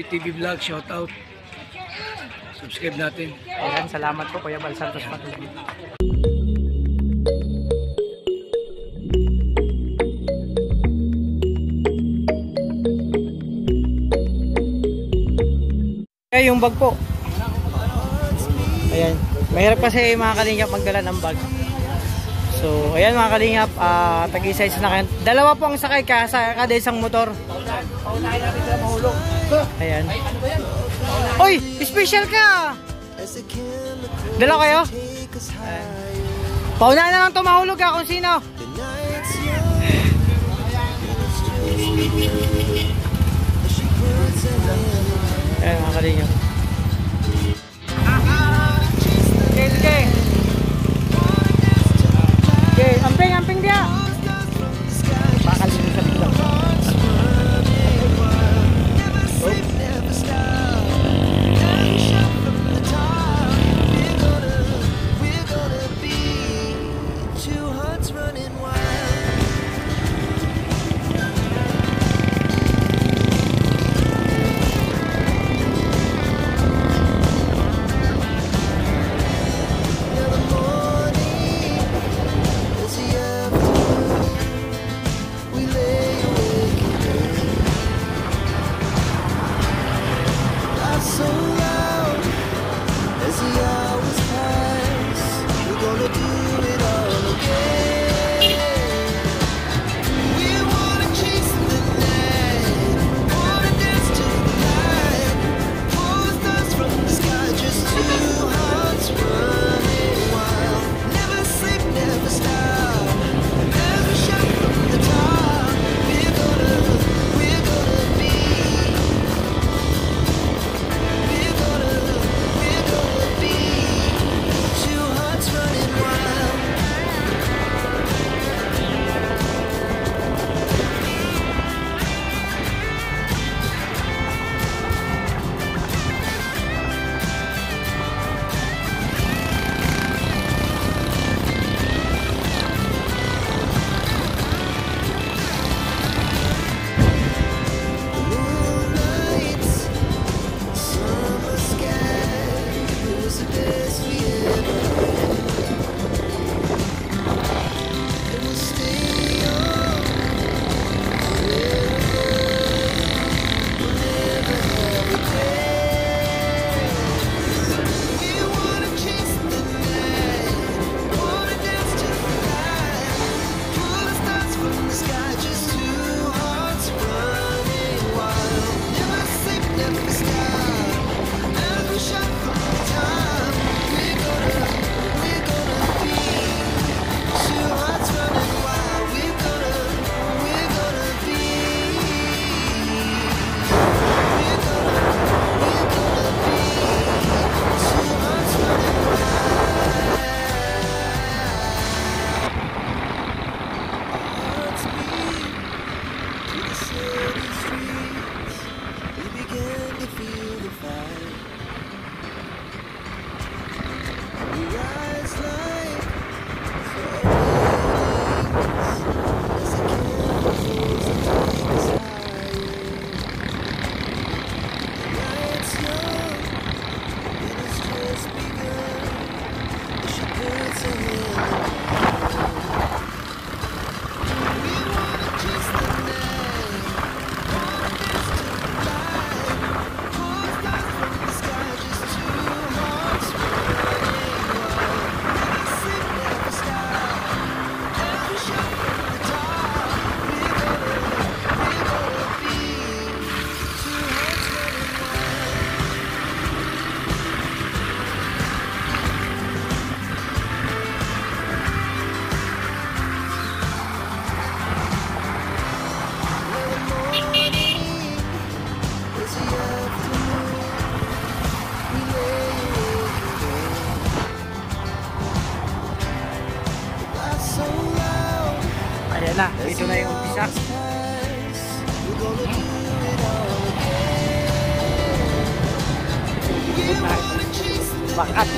TV Vlog, shout out. Subscribe natin. Ayan, salamat po Kuya Bal Santos Patuloy. Ayan yung bag po. Ayan. Mahirap kasi mga kalingap magdala ng bag. So, ayan mga kalingap, tag-isa na kayo. Dalawa po ang sakay kada isang motor. Paunahin natin sila mahulog. Ayan. Uy! Special ka! Dala kayo? Ayan. Paunahin na lang ito mahulog ka kung sino. Ayan mga kalingap. Okay, sige. Okay, amping dia. Bakal din sa biglang. Ayan na, ito na yung umpisa. Bakat.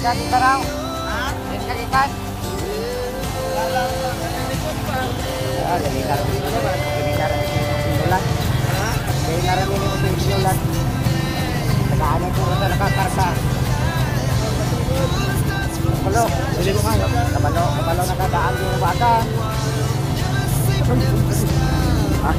Kita raw. Kita. Kabalo, bili mo nga. Kabalo nakadaan yung bata. Ha?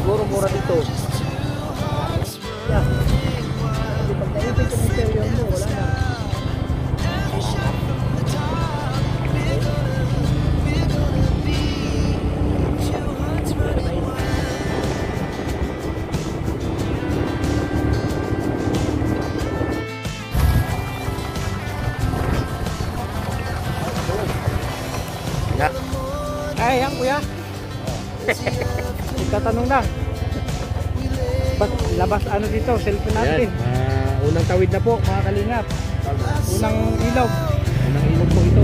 Siguro mura dito. Yeah. Kasi pag naipin sa interior mo, wala na. Ay, yan kuya. Tatanong lang. Labas ano dito, cellphone natin. Unang tawid na po mga kalingap. Unang ilog. Unang ilog po ito.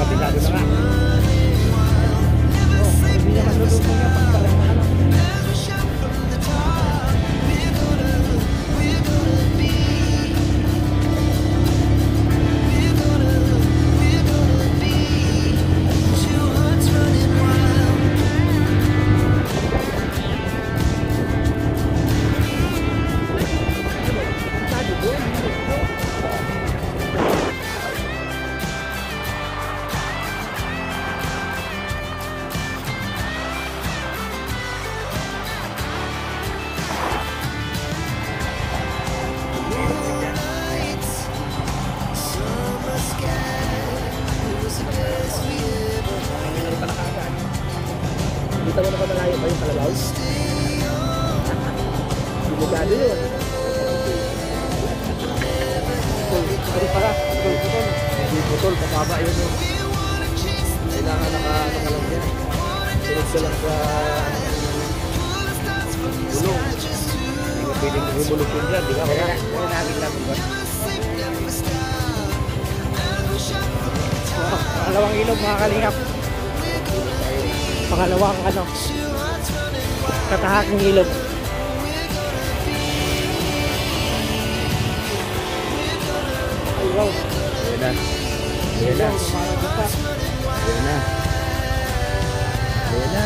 Kabisado na nga. Hindi naman luluto niya pag parang ano. Kita mo na ba malayo pa yung Kalabaw? Delikado yun. Pari para. Putol, papaba yun yun. Kailangan nakalang yan. Sunod ka lang sa gulong. Hindi ka pwedeng humulog yun dyan. Di ka kaya nagin lang ba? Pangalawang ilog mga kalingap. Pangalawang ano, katahaking ilog. Ay wow. Ayan na. Ayan na. Ayan na. Ayan na.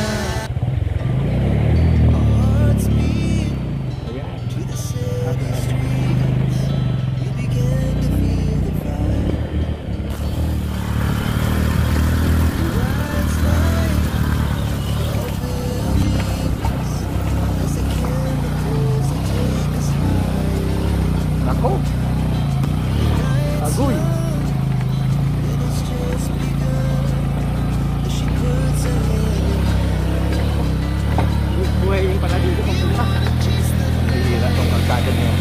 Ako. Agoy. Buhay yung pala dito papunta. Hihira itong kalsada niyo.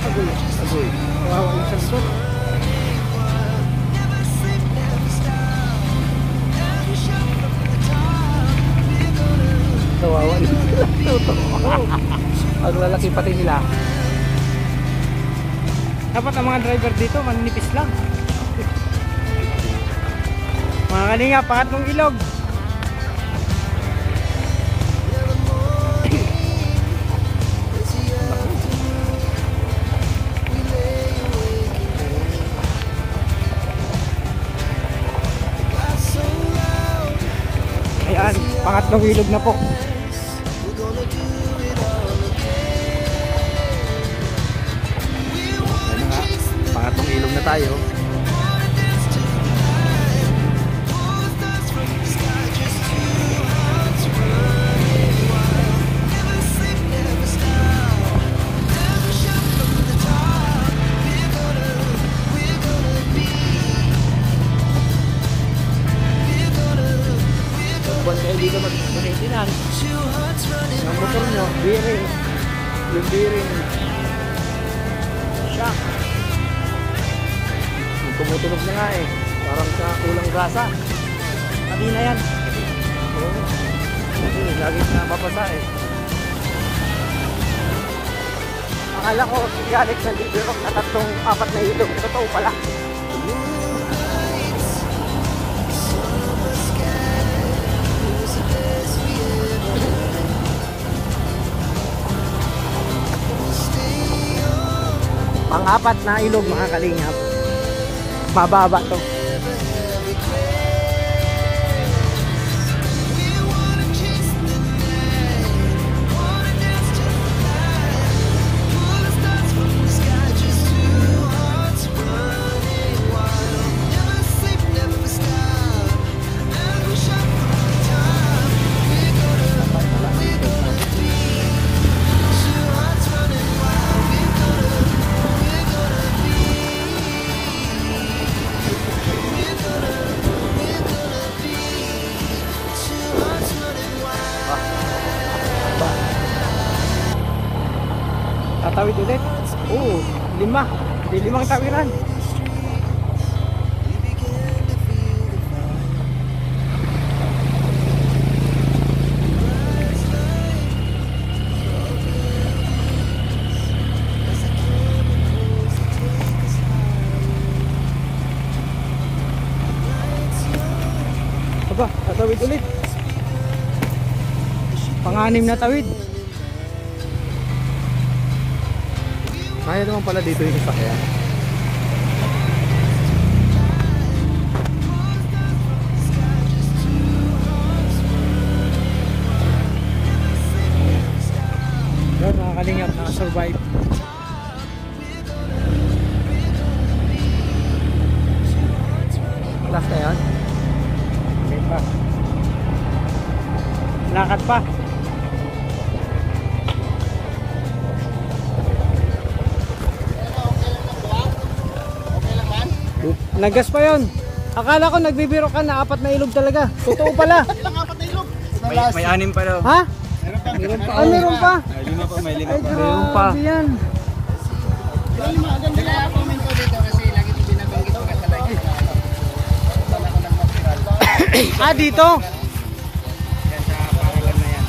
Agoy. Agoy. Kawawa yung sensor. Kawawa yun. Ang lalaki pati nila. Dapat ang mga driver dito maninipis lang. Mga kalinga, pangatlong ilog. Tatlong ilog na po. Ano nga, pangatlong ilog na tayo. Buwan kayo dito mag-maintenance ng motor nyo, bearing, yung bearing shock yung tumutunog na nga eh, parang sa kulang grasa. Kanina yan. Oo, kasi lagi na mapasa eh. Akala ko si Alex nandibirok na tatlong apat na ilog. Totoo pala. Pang-apat na ilog mga kalingap. Mababa to. Tatawid ulit. Oo, 5. Hindi 5 tawiran. Aba, tatawid ulit. Pang-anim na tawid. Kaya naman pala dito yung sasakyan. Yun mga kalingap, nakasurvive. Last na yan. Okay pa. Lakad pa. Naggas pa yun. Akala ko nagbibiro ka na 4 na ilog talaga. Totoo pala. Ilang 4 na ilog? May 6 pa daw. Ha? Meron pa. Ah, meron pa? May 5 pa, may 5 Ay, pa. grabe yan. Ganda kaya comment ko dito kasi lagi ito binabanggit ko kasi like wala ko ng material. Ah, dito? Yan sa pangalan na yan.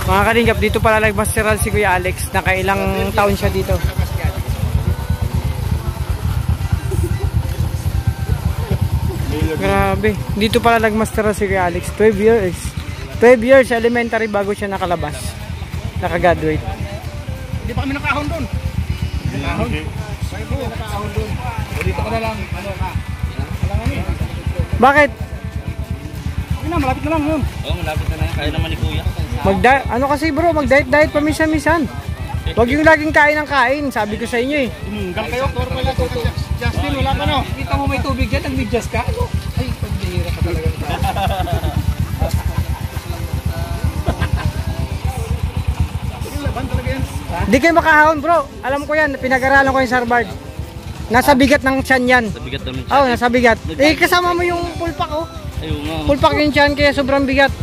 Mga kalingap, dito pala nagmasteral si Kuya Alex. Nakailang taon siya dito. Grabe. Dito pala nagmasteral si Kuya Alex. 12 years. 12 years elementary bago siya nakalabas. Nakagraduate. Hindi pa kami nakahon doon. Nakahon? Sabi po, nakahon doon. Dito ka na lang. Ano ka? Kailangan eh. Bakit? Okay na, malapit na lang yun. Oo, malapit na yan. Kaya naman ni Kuya. Ano kasi bro, mag-diet paminsan-minsan. Huwag yung laging kain ng kain. Sabi ko sa inyo eh. Tumunggal kayo. Toro pala ito. Justin, wala pa no? Kita mo may tubig dyan, nag-midjas ka? Ay, pagbihira ka talaga. Laban talaga yan. Di kayo makahawon bro. Alam ko yan, pinag-aralan ko yung sa Harvard. Nasa bigat ng tiyan yan. Sa bigat naman siya. Oo, nasa bigat. Eh, kasama mo yung full pack oh. Ayun nga. Full pack yung tiyan kaya sobrang bigat.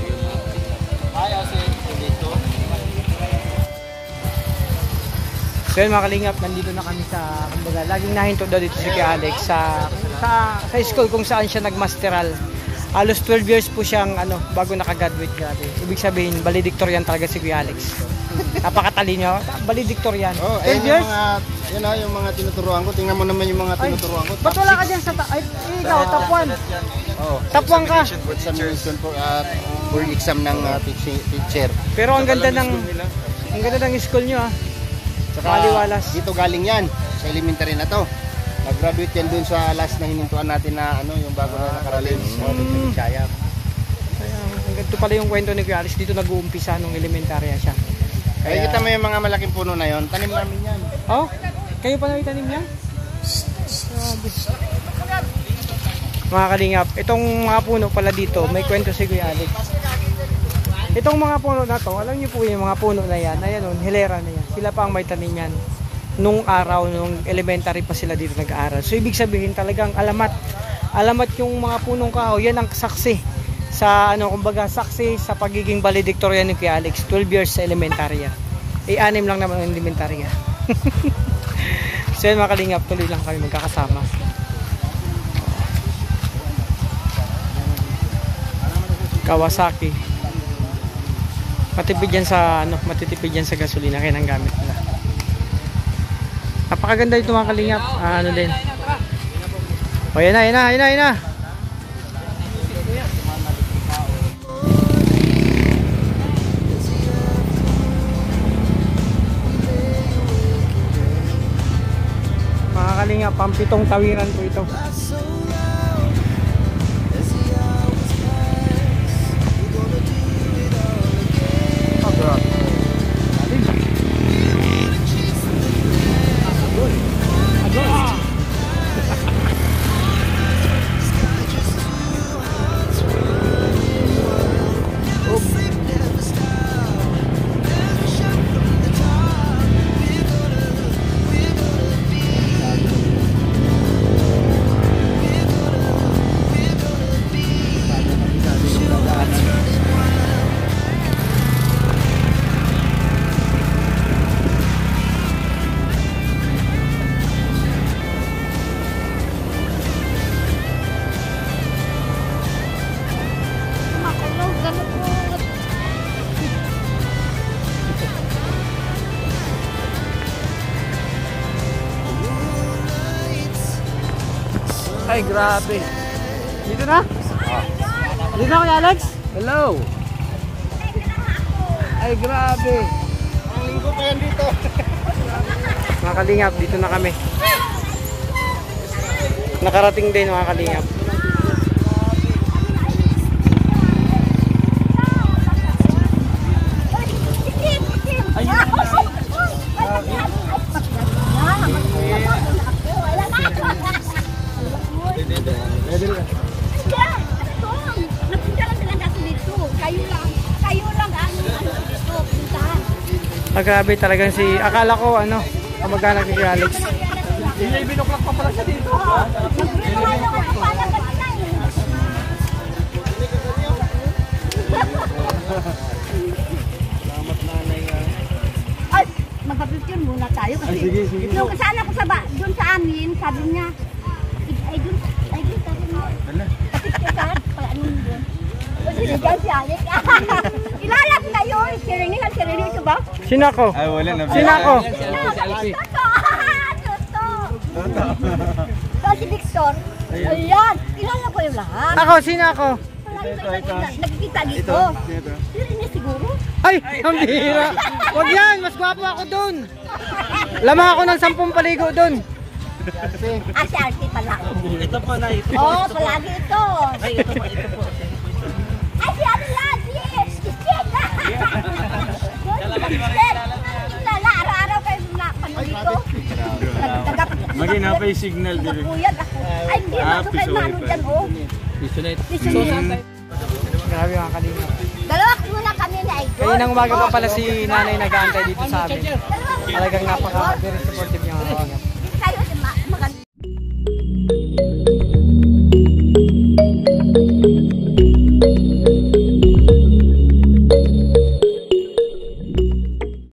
So yun mga kalingap, nandito na kami sa, kumbaga, laging nahinto daw dito si Kuya Alex sa school kung saan siya nagmasteral. Halos 12 years po siyang bago nakagraduate. Grabe. Ibig sabihin, valedictorian talaga si Kuya Alex. Napakatalino. Valedictorian. Oh, 12 years? Yan yung mga tinuturuan ko. Tingnan mo naman yung mga tinuturuan ko. Ba't wala ka dyan sa ikaw, top 1? Oh, Top 1 ka. examination for exam ng teacher. Pero ang ganda ng school nyo ah. Maliwalas. Dito galing yan. Sa elementary na to. Nag-graduate yan dun sa last na hinintuan natin na yung bago na nakaralim. Kaya ito pala yung kwento ni Kuya Alex, dito nag-uumpisa nung elementarya siya. Kaya kita mo yung mga malaking puno na yon, tanim namin yan. Oh, kayo pa na itanim niya? Mga kalingap, itong mga puno pala dito, may kwento si Kuya Alex. Itong mga puno na to, alam niyo po yung mga puno na yan, ayan o, hilera na yan. Sila pa ang may tanim yan. Nung araw, nung elementary pa sila dito nag-aaral. So, ibig sabihin talagang alamat yung mga punong kahoy, yan ang saksi sa, kumbaga, saksi sa pagiging valedictorian ni Kuya Alex. 12 years sa elementarya. 6 lang naman ang elementarya. So, yan mga kalingap, tuloy lang kami magkakasama. Kawasaki. Matipid yan sa matitipid yan sa gasolina kaya nang gamit nila. Napakaganda ito mga kalingap. Din. O yan na. Mga kalingap, pampitong tawiran po ito. Ay, grabe. Dito na? Dito na Kuya Alex? Hello. Ay, grabe. Ang linggo pa yan dito. Mga kalingap, dito na kami. Nakarating din mga kalingap. Grabe talagang akala ko kamag-anak ni Alex. Hindi, binuklak pa pala siya dito. Salamat nanay. Ay, magpa-picture muna tayo kasi nung kasama ko doon sa amin, sabi niya, ay doon sabi niya. Kapit ka paano doon? Sinigang si Alex. Kilala ko na yun. Sirinig ito ba? Sino ako? Ay, wala na. Sino ako? Toto. Si Victor. Ayan. Kilala ko yung lahat. Ako, sino ako? Nagkikita dito. Sirinig siguro. Ay, ang bihira. Huwag yan, mas gwapo ako dun. Lamang ako ng 10 paligo dun. Si Artie pala. Ito po na ito. Oo, palagi ito. Ay, ito po. Ay, si Ate Lati! Kilala, araw-araw kayo napanood dito. Maging signal din. Nagpuyag ako. Ay, hindi, masok kayo mano dyan, oh. Pisonet. Grabe mga kalingap. Dalawa muna kami na idol. Kaya nang umaga pa pala si nanay nag-aantay dito sa amin. Talagang very supportive niya mga kalingap. Kayo, maganda.